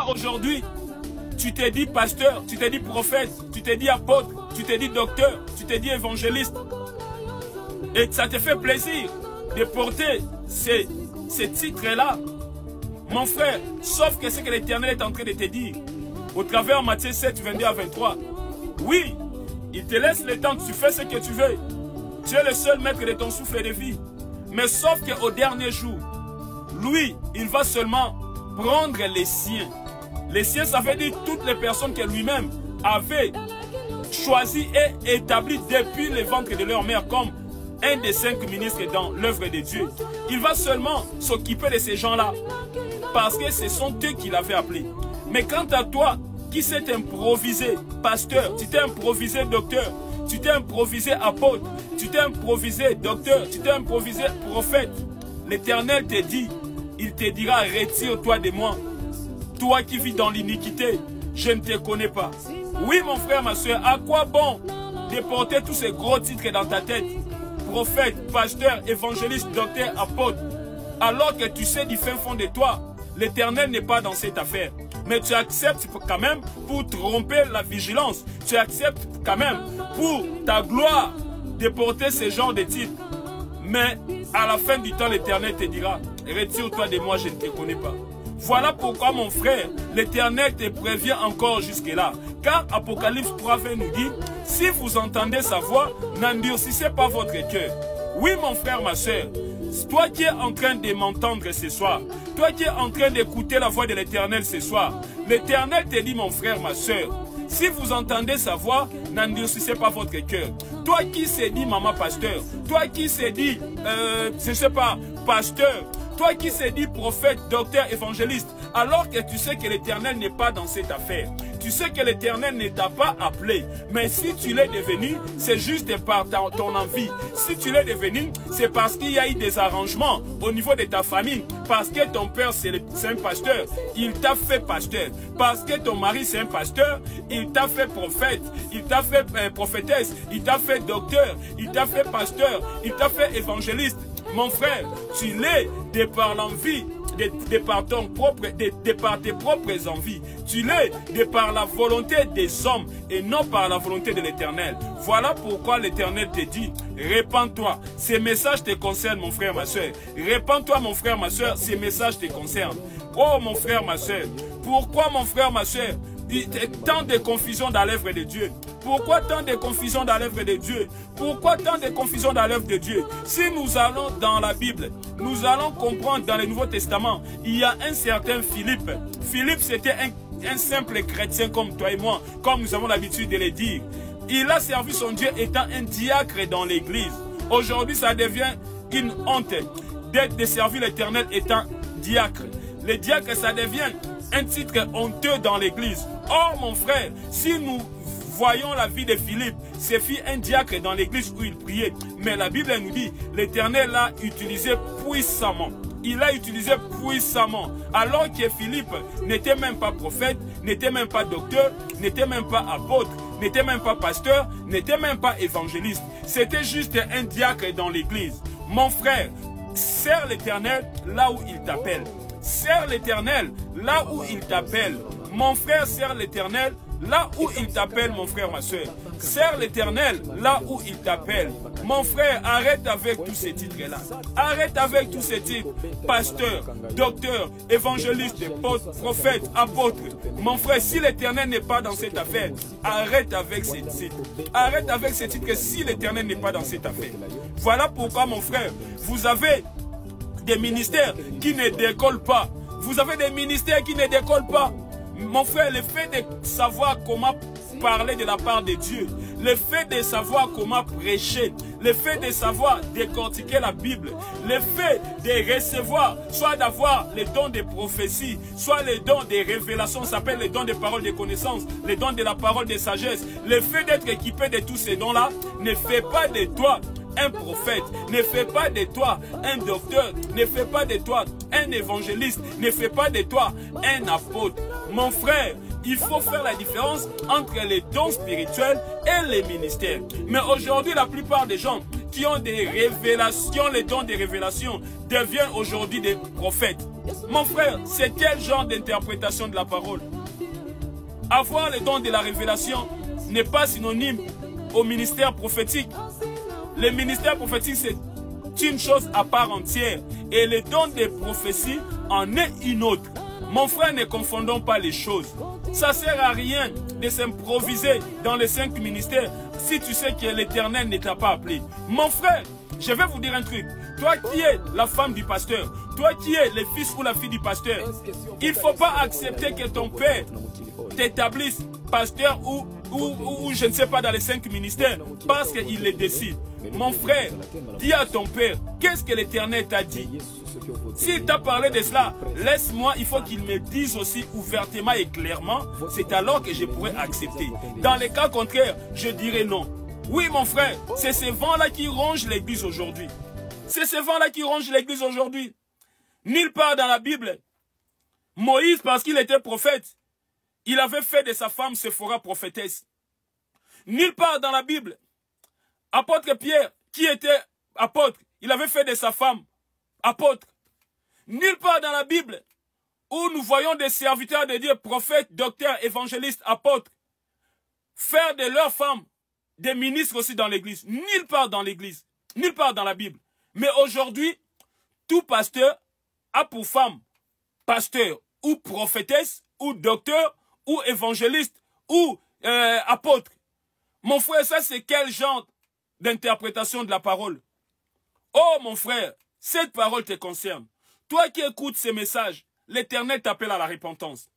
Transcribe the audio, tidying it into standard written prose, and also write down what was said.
Toi, aujourd'hui, tu t'es dit pasteur, tu t'es dit prophète, tu t'es dit apôtre, tu t'es dit docteur, tu t'es dit évangéliste. Et ça te fait plaisir de porter ces titres-là. Mon frère, sauf que ce que l'Éternel est en train de te dire, au travers de Matthieu 7, 22 à 23, oui, il te laisse le temps, tu fais ce que tu veux. Tu es le seul maître de ton souffle de vie. Mais sauf qu'au dernier jour, lui, il va seulement prendre les siens. Les siens, ça veut dire toutes les personnes que lui-même avait choisies et établies depuis le ventre de leur mère comme un des 5 ministres dans l'œuvre de Dieu. Il va seulement s'occuper de ces gens-là parce que ce sont eux qui l'avaient appelé. Mais quant à toi, qui s'est improvisé pasteur, tu t'es improvisé docteur, tu t'es improvisé apôtre, tu t'es improvisé docteur, tu t'es improvisé prophète, l'Éternel te dit, il te dira, retire-toi de moi. Toi qui vis dans l'iniquité, je ne te connais pas. Oui, mon frère, ma soeur, à quoi bon de porter tous ces gros titres dans ta tête? Prophète, pasteur, évangéliste, docteur, apôtre. Alors que tu sais du fin fond de toi, l'Éternel n'est pas dans cette affaire. Mais tu acceptes quand même pour tromper la vigilance. Tu acceptes quand même pour ta gloire de porter ce genre de titres. Mais à la fin du temps, l'Éternel te dira, retire-toi de moi, je ne te connais pas. Voilà pourquoi, mon frère, l'Éternel te prévient encore jusque-là. Car Apocalypse 3 nous dit, si vous entendez sa voix, n'endurcissez pas votre cœur. Oui, mon frère, ma soeur, toi qui es en train de m'entendre ce soir, toi qui es en train d'écouter la voix de l'Éternel ce soir, l'Éternel te dit, mon frère, ma soeur, si vous entendez sa voix, n'endurcissez pas votre cœur. Toi qui s'est dit maman pasteur, toi qui s'est dit, je ne sais pas, pasteur, toi qui s'est dit prophète, docteur, évangéliste, alors que tu sais que l'Éternel n'est pas dans cette affaire. Tu sais que l'Éternel ne t'a pas appelé. Mais si tu l'es devenu, c'est juste par ton envie. Si tu l'es devenu, c'est parce qu'il y a eu des arrangements au niveau de ta famille. Parce que ton père, c'est un pasteur, il t'a fait pasteur. Parce que ton mari, c'est un pasteur, il t'a fait prophète. Il t'a fait prophétesse, il t'a fait docteur, il t'a fait pasteur, il t'a fait évangéliste. Mon frère, tu l'es de par l'envie, de par tes propres envies. Tu l'es de par la volonté des hommes et non par la volonté de l'Éternel. Voilà pourquoi l'Éternel te dit, répands-toi. Ces messages te concernent, mon frère, ma soeur. Répands-toi, mon frère, ma soeur, ces messages te concernent. Oh, mon frère, ma soeur, pourquoi, mon frère, ma soeur, tant de confusion dans l'œuvre de Dieu? Pourquoi tant de confusion dans l'œuvre de Dieu? Pourquoi tant de confusion dans l'œuvre de Dieu? Si nous allons dans la Bible, nous allons comprendre dans le Nouveau Testament, il y a un certain Philippe. Philippe, c'était un simple chrétien comme toi et moi, comme nous avons l'habitude de le dire. Il a servi son Dieu étant un diacre dans l'église. Aujourd'hui, ça devient une honte de servir l'Éternel étant diacre. Le diacre, ça devient un titre honteux dans l'église. Or, mon frère, si nous voyons la vie de Philippe, c'est fut un diacre dans l'église où il priait. Mais la Bible nous dit, l'Éternel l'a utilisé puissamment. Il l'a utilisé puissamment. Alors que Philippe n'était même pas prophète, n'était même pas docteur, n'était même pas apôtre, n'était même pas pasteur, n'était même pas évangéliste. C'était juste un diacre dans l'église. Mon frère, sers l'Éternel là où il t'appelle. Sers l'Éternel là où il t'appelle. Mon frère, sers l'Éternel là où il t'appelle, mon frère, ma soeur. Sers l'Éternel là où il t'appelle. Mon frère, arrête avec tous ces titres-là. Arrête avec tous ces titres. Pasteur, docteur, évangéliste, prophète, apôtre. Mon frère, si l'Éternel n'est pas dans cette affaire, arrête avec ces titres. Arrête avec ces titres si l'Éternel n'est pas dans cette affaire. Voilà pourquoi, mon frère, vous avez des ministères qui ne décollent pas. Vous avez des ministères qui ne décollent pas. Mon frère, le fait de savoir comment parler de la part de Dieu, le fait de savoir comment prêcher, le fait de savoir décortiquer la Bible, le fait de recevoir, soit d'avoir les dons de prophétie, soit les dons de révélation, ça s'appelle les dons de parole de connaissance, les dons de la parole de sagesse, le fait d'être équipé de tous ces dons-là ne fait pas de toi un prophète, ne fait pas de toi un docteur, ne fait pas de toi un évangéliste, ne fait pas de toi un apôtre. Mon frère, il faut faire la différence entre les dons spirituels et les ministères. Mais aujourd'hui, la plupart des gens qui ont des révélations, les dons de révélation, deviennent aujourd'hui des prophètes. Mon frère, c'est quel genre d'interprétation de la parole? Avoir le don de la révélation n'est pas synonyme au ministère prophétique. Le ministère prophétique, c'est une chose à part entière. Et le don des prophéties en est une autre. Mon frère, ne confondons pas les choses. Ça ne sert à rien de s'improviser dans les 5 ministères si tu sais que l'Éternel ne t'a pas appelé. Mon frère, je vais vous dire un truc. Toi qui es la femme du pasteur, toi qui es le fils ou la fille du pasteur, il ne faut pas accepter que ton père t'établisse pasteur ou je ne sais pas dans les 5 ministères parce qu'il les décide. Mon frère, dis à ton père, qu'est-ce que l'Éternel t'a dit? S'il t'a parlé de cela, laisse-moi, il faut qu'il me dise aussi ouvertement et clairement, c'est alors que je pourrais accepter. Dans les cas contraires, je dirais non. Oui, mon frère, c'est ce vent-là qui ronge l'église aujourd'hui. C'est ce vent-là qui ronge l'église aujourd'hui. Nulle part dans la Bible, Moïse, parce qu'il était prophète, il avait fait de sa femme Séphora prophétesse. Nulle part dans la Bible, apôtre Pierre, qui était apôtre, il avait fait de sa femme apôtre. Nulle part dans la Bible où nous voyons des serviteurs de Dieu, prophètes, docteurs, évangélistes, apôtres, faire de leurs femmes des ministres aussi dans l'église. Nulle part dans l'église, nulle part dans la Bible. Mais aujourd'hui, tout pasteur a pour femme pasteur ou prophétesse ou docteur ou évangéliste ou apôtre. Mon frère, ça c'est quel genre d'interprétation de la parole? Oh mon frère, cette parole te concerne. Toi qui écoutes ces messages, l'Éternel t'appelle à la repentance.